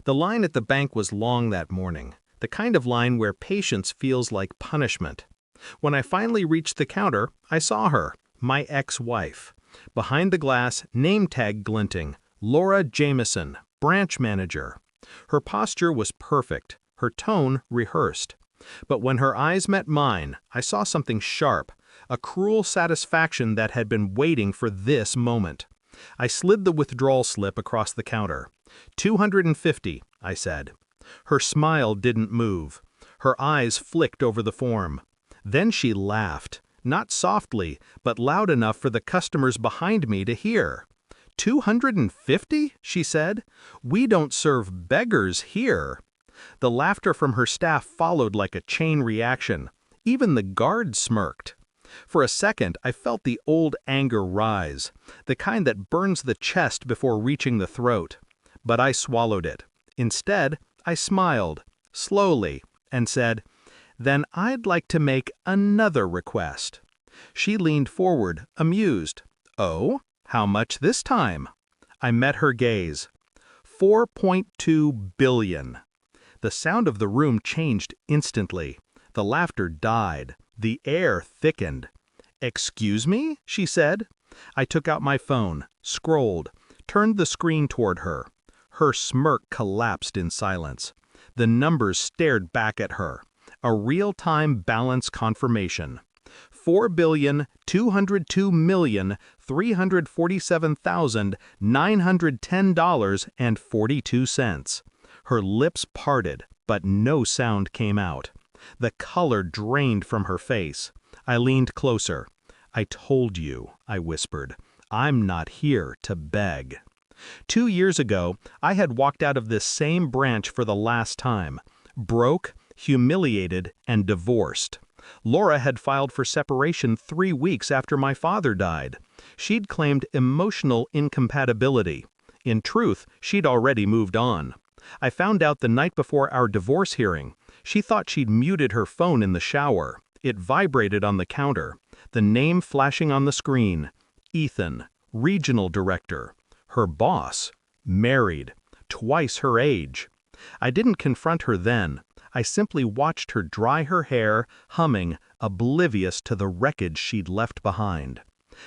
The line at the bank was long that morning, the kind of line where patience feels like punishment. When I finally reached the counter, I saw her, my ex-wife. Behind the glass, name tag glinting, Laura Jameson, branch manager. Her posture was perfect, her tone rehearsed. But when her eyes met mine, I saw something sharp, a cruel satisfaction that had been waiting for this moment. I slid the withdrawal slip across the counter. $250, I said. Her smile didn't move. Her eyes flicked over the form. Then she laughed, not softly, but loud enough for the customers behind me to hear. $250? She said. We don't serve beggars here. The laughter from her staff followed like a chain reaction. Even the guard smirked. For a second, I felt the old anger rise, the kind that burns the chest before reaching the throat. But I swallowed it. Instead, I smiled, slowly, and said, "Then I'd like to make another request." She leaned forward, amused. "Oh, how much this time?" I met her gaze. $4.2 billion. The sound of the room changed instantly. The laughter died. The air thickened. "Excuse me?" she said. I took out my phone, scrolled, turned the screen toward her. Her smirk collapsed in silence. The numbers stared back at her. A real-time balance confirmation. $4,202,347,910.42. Her lips parted, but no sound came out. The color drained from her face. I leaned closer. "I told you," I whispered. "I'm not here to beg." 2 years ago, I had walked out of this same branch for the last time. Broke, humiliated, and divorced. Laura had filed for separation 3 weeks after my father died. She'd claimed emotional incompatibility. In truth, she'd already moved on. I found out the night before our divorce hearing. She thought she'd muted her phone in the shower. It vibrated on the counter. The name flashing on the screen. Ethan, regional director. Her boss. Married. Twice her age. I didn't confront her then. I simply watched her dry her hair, humming, oblivious to the wreckage she'd left behind.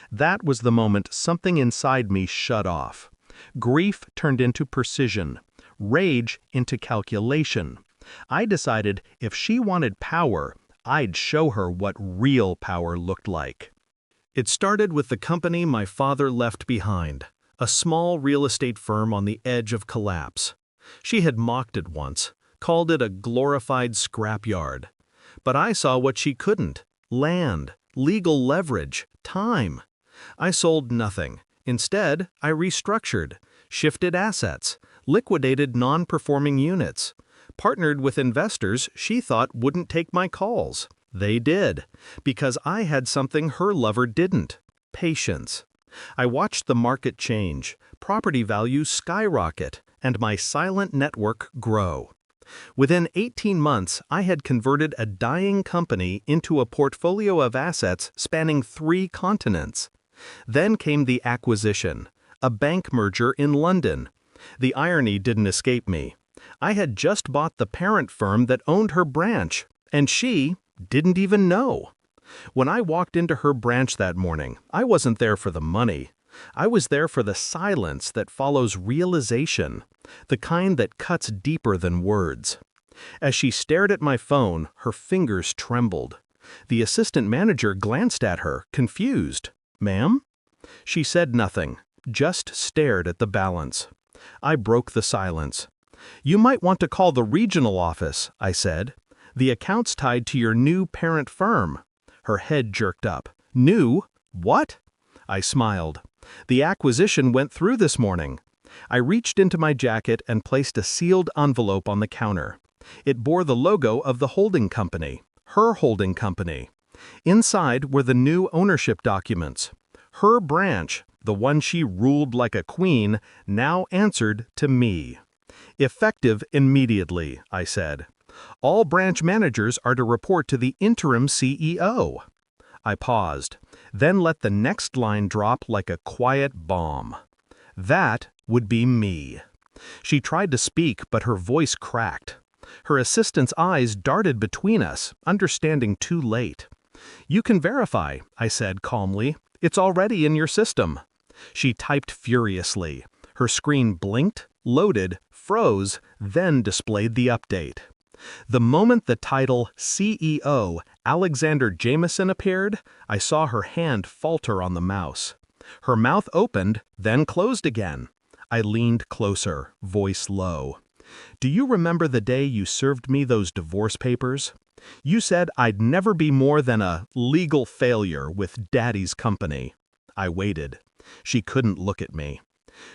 That was the moment something inside me shut off. Grief turned into precision. Rage into calculation. I decided if she wanted power, I'd show her what real power looked like. It started with the company my father left behind, a small real estate firm on the edge of collapse. She had mocked it once, called it a glorified scrapyard. But I saw what she couldn't: land, legal leverage, time. I sold nothing. Instead, I restructured, shifted assets, liquidated non-performing units, partnered with investors she thought wouldn't take my calls. They did, because I had something her lover didn't: patience. I watched the market change, property values skyrocket, and my silent network grow. Within 18 months, I had converted a dying company into a portfolio of assets spanning 3 continents. Then came the acquisition, a bank merger in London. The irony didn't escape me. I had just bought the parent firm that owned her branch, and she didn't even know. When I walked into her branch that morning, I wasn't there for the money. I was there for the silence that follows realization, the kind that cuts deeper than words. As she stared at my phone, her fingers trembled. The assistant manager glanced at her, confused. "Ma'am?" She said nothing, just stared at the balance. I broke the silence. "You might want to call the regional office," I said. "The account's tied to your new parent firm." Her head jerked up. "New? What?" I smiled. "The acquisition went through this morning." I reached into my jacket and placed a sealed envelope on the counter. It bore the logo of the holding company, her holding company. Inside were the new ownership documents. Her branch, the one she ruled like a queen, now answered to me. "Effective immediately," I said. "All branch managers are to report to the interim CEO." I paused, then let the next line drop like a quiet bomb. That would be me. She tried to speak, but her voice cracked. Her assistant's eyes darted between us, understanding too late. "You can verify," I said calmly. "It's already in your system." She typed furiously. Her screen blinked, loaded, froze, then displayed the update. The moment the title CEO Alexander Jameson appeared, I saw her hand falter on the mouse. Her mouth opened, then closed again. I leaned closer, voice low. "Do you remember the day you served me those divorce papers? You said I'd never be more than a legal failure with Daddy's company." I waited. She couldn't look at me.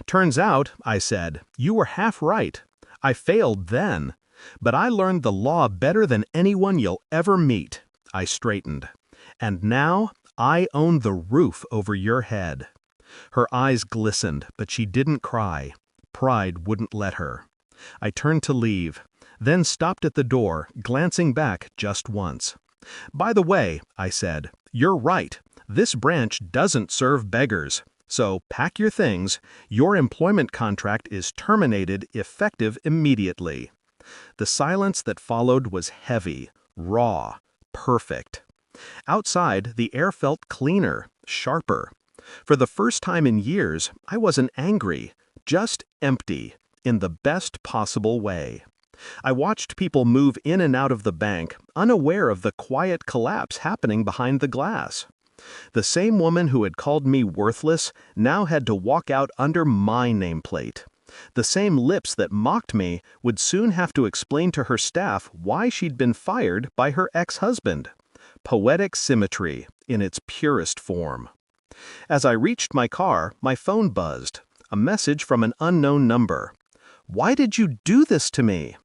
"Turns out," I said, "you were half right. I failed then. But I learned the law better than anyone you'll ever meet." I straightened. "And now I own the roof over your head." Her eyes glistened, but she didn't cry. Pride wouldn't let her. I turned to leave, then stopped at the door, glancing back just once. "By the way," I said, "you're right. This branch doesn't serve beggars. So pack your things. Your employment contract is terminated effective immediately." The silence that followed was heavy, raw, perfect. Outside, the air felt cleaner, sharper. For the first time in years, I wasn't angry, just empty, in the best possible way. I watched people move in and out of the bank, unaware of the quiet collapse happening behind the glass. The same woman who had called me worthless now had to walk out under my nameplate. The same lips that mocked me would soon have to explain to her staff why she'd been fired by her ex-husband. Poetic symmetry in its purest form. As I reached my car, my phone buzzed. A message from an unknown number. "Why did you do this to me?"